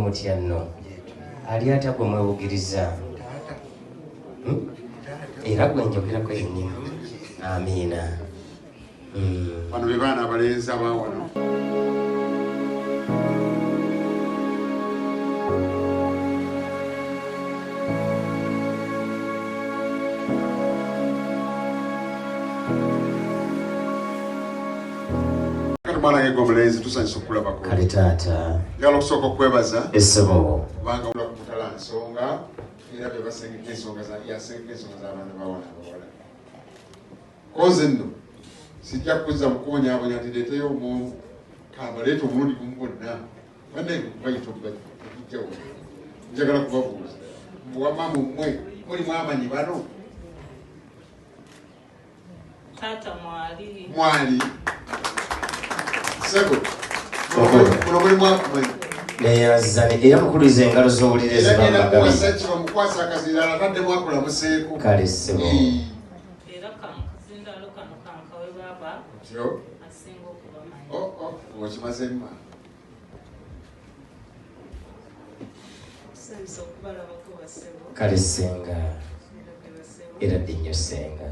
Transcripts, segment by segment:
mutya nno ali ata gwe mwebugiriza era gwe njogerako yennyini. Amiina. Bano be baana abalenzi abawano. Bana yego mulenzi tusanyisa okulabako. Kale taata. Njagala okusooka okwebaza. Essebo. Kubanga ula kumutala nsonga era be basengeka ensonga z'abaana bawala abawala. Koze nno sijja kuzza mukunyabonya nti leeteyo omu kamba leeta omulundi gumu bonna banne bayita okujjawo. Njagala kubabuuza wamma mmwe mulimu amanyi bano? Taata mwali. Mwali. Sebo. Muno mulimu akumanyi. Neyazane era mukululiza engalo z'owulire zibamagabye. Wasajja bamukwasa akazira ataddemu akulamuseeko. Kale ssebo. Era kazindalo kano kankawe baba. Kyo. Asinga okubamanyi. Okimazeemu. Senso okubalabako basebo. Kale senga. Era ddi nnyo senga.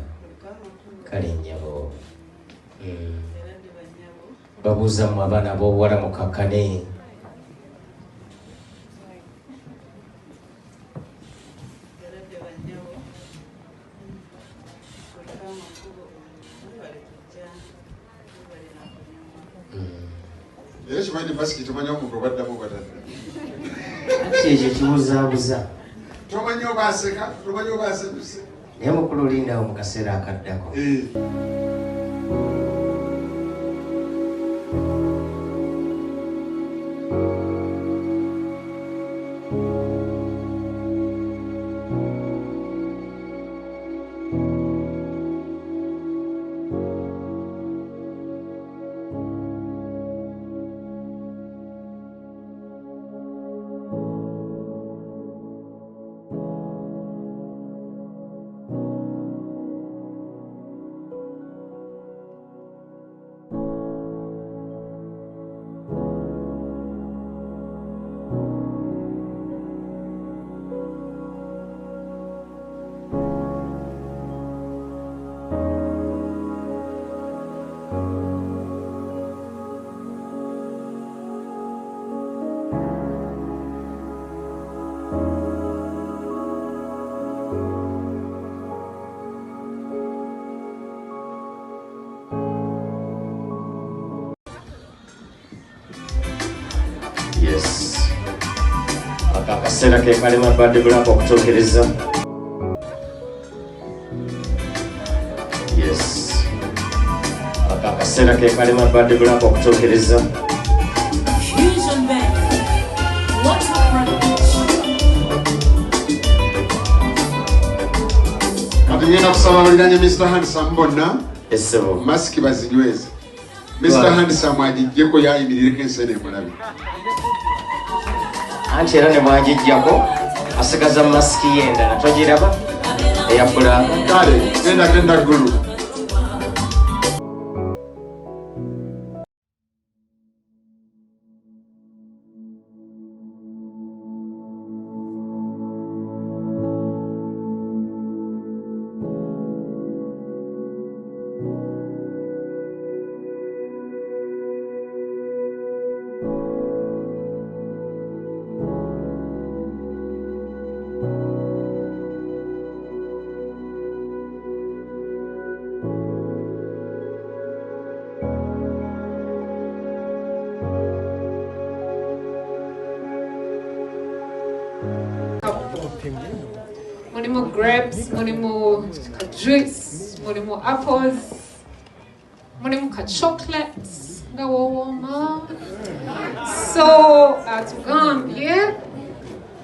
Kale nnyabo. Babuuza mu abaana b'obuwala mukakkane. Era kimanyi basiki tomanyi omuntu obaddamu batadde. Ati ekyo kibuzaabuza. Tomanyi oba aseka, tomanyi oba asanyuse. Naye mukulu olindawo mu kaseera akaddako. Yes. Akaseera ke kalema badde bulako okutuukiriza. Yes. Akaseera ke kalema badde bulako okutuukiriza. Fusion Bank. What's up, Kati ngenda kusaba baliranye Mr. Handsome bonna. Essebo. Masiki bazinyweze. Mr. Handsome agijjeko yayimirireko ensene mulabi. Anti era ne bwagijjako asigaza masiki y'endala togiraba eya bbulaaka. Kale genda ggulu. Mulimu grapes, mulimu juice, mulimu apples, mulimu chocolates, ngawoma. So atugambye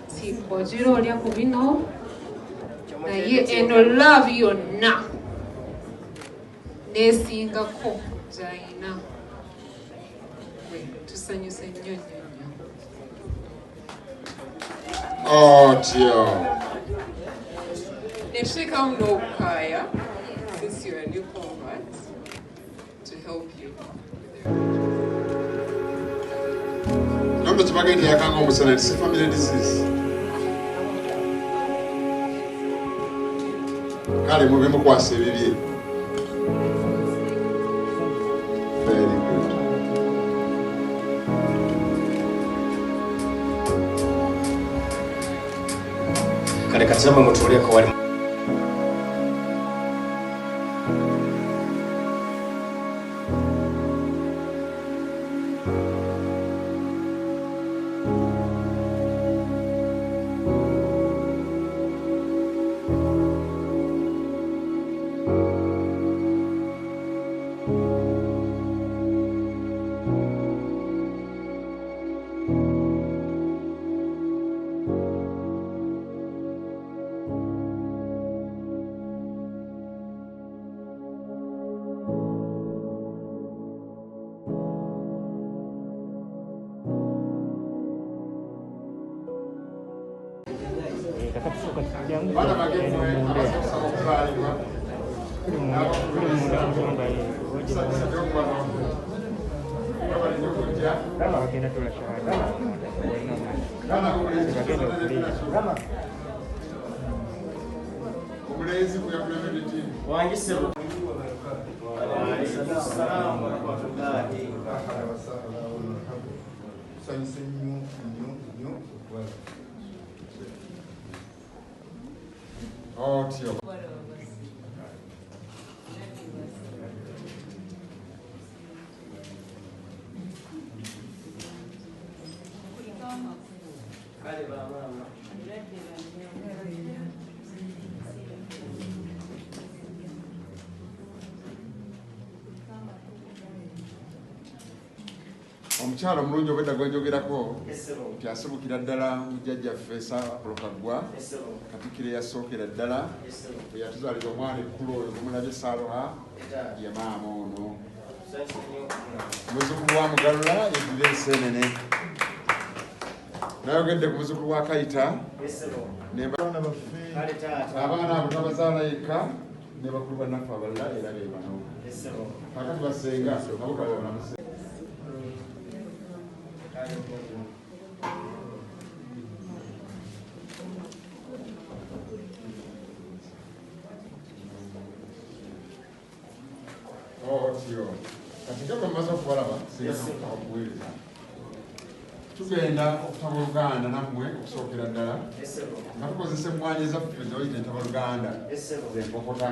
sikojira olya ku bino naye eno love yonna nesingako gyayina tusanyuse nnyo nnyo nnyo. Otyo. Neshika uno kaya, since you're a new convert, to help you. Nambe kibagenda yakanga omusana si family disease. Kale mube mukwasa ebibye. Very good. Kale katamba mutuleko wali Bana bagemwe abasosa okuzaalibwa omulenzi kuyakulembedde ttiimu wangisebo kusanyusa nnyo nnyo otyo omukyala omulungi obwedda gwenjogerako nti asibukira ddala mujjajjaffe Saapolokagwa Katikkiro eyasookera ddala bwe yatuzaalira omwana ekkulu oyo gumulabye Saaloha ye maama ono muzzukulu wa Mugalula yeddiba enseenene nayogedde ku muzzukulu wa Kayita abaana baffe abaana abo tabazaala yekka ne bakulu bannaffe abalala era be bano kakati basenga nabo kababonamuse otyo kati nga bamaze okubalaba singakubuuliriza tugenda okutaba Oluganda nammwe okusookera ddala nga tukozesa emmwanyi zaffe zoyita entaba Luganda zempokota